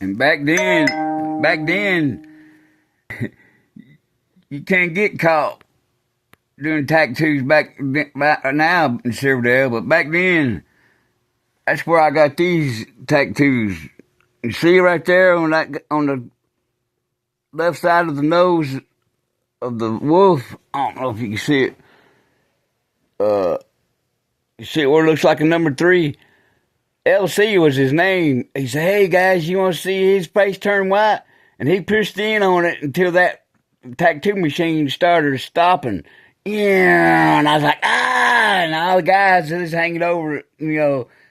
And back then, you can't get caught doing tattoos back now in Silverdale, but back then, that's where I got these tattoos. You see right there on the left side of the nose of the wolf. I don't know if you can see it. You see it where it looks like a number 3. LC was his name. He said, "Hey guys, you want to see his face turn white?" And he pushed in on it until that tattoo machine started stopping. Yeah, and I was like, and all the guys that was hanging over,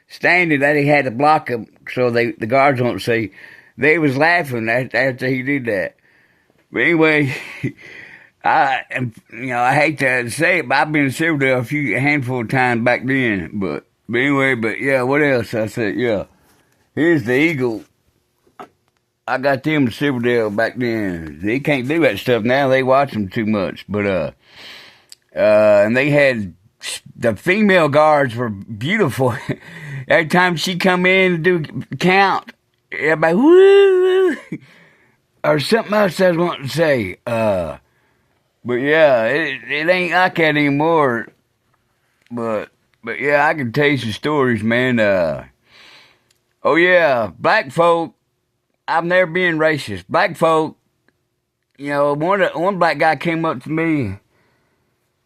standing, that he had to block them so the guards won't see. They was laughing after he did that. But anyway, I hate to say it, but I've been to Silverdale a handful of times back then. But anyway, yeah, what else? I said, yeah, here's the eagle. I got them in Silverdale back then. They can't do that stuff now. They watch them too much. But, and they had, the female guards were beautiful. Every time she come in to do count, everybody, woo, or something else I was wanting to say. But yeah, it ain't like that anymore. But yeah, I can tell you some stories, man. Oh yeah, black folk, I've never been racist. Black folk, one black guy came up to me,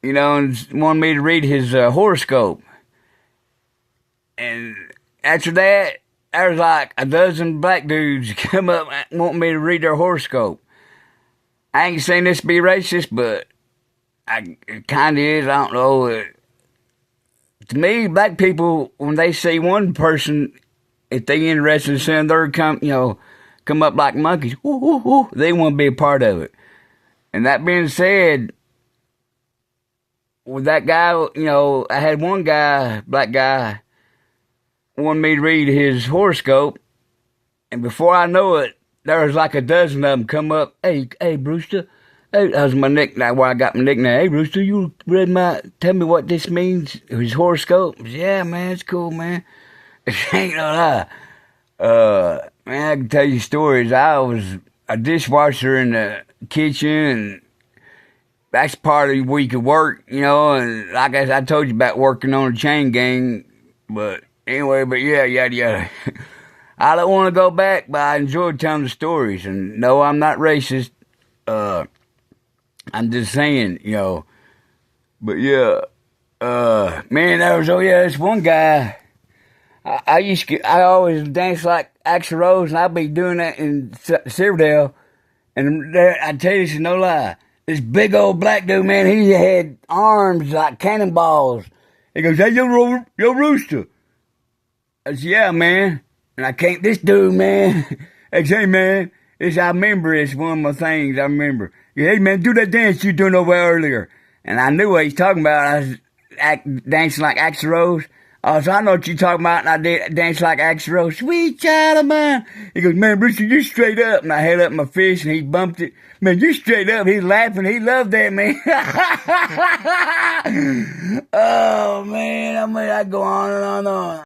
and wanted me to read his horoscope. And after that, there was like a dozen black dudes come up wanting me to read their horoscope. I ain't saying this to be racist, but it kind of is. I don't know. To me, black people, when they see one person, if they interested in seeing their come up like monkeys, they want to be a part of it. And that being said, with that guy, I had one guy, black guy, wanted me to read his horoscope, and before I know it, there was like a dozen of them come up. Hey, Brewster. Hey, that was my nickname, where I got my nickname. Hey, Brewster, you read tell me what this means, his horoscope? Yeah, man, it's cool, man. It ain't no lie. Man, I can tell you stories. I was a dishwasher in the kitchen, and that's part of where you could work, and like I told you about working on a chain gang, but anyway, yeah, yada, yada. I don't want to go back, but I enjoyed telling the stories. And no, I'm not racist. I'm just saying, But yeah, man, there was, this one guy. I always dance like Axl Rose, and I'll be doing that in Silverdale. And I tell you, this is no lie. This big old black dude, man, he had arms like cannonballs. He goes, "Hey, yo, Rooster." I said, "Yeah, man." And this dude, man, I say, "Hey, man, I remember it's one of my things I remember. Hey, man, do that dance you doing over earlier." And I knew what he's talking about. I was dancing like Axl Rose. So I know what you're talking about, and I did dance like Axl Rose. "Sweet child of mine." He goes, "Man, Bruce, you straight up." And I held up my fist, and he bumped it. "Man, you straight up." He's laughing. He loved that, man. Oh, man, I go on and on and on.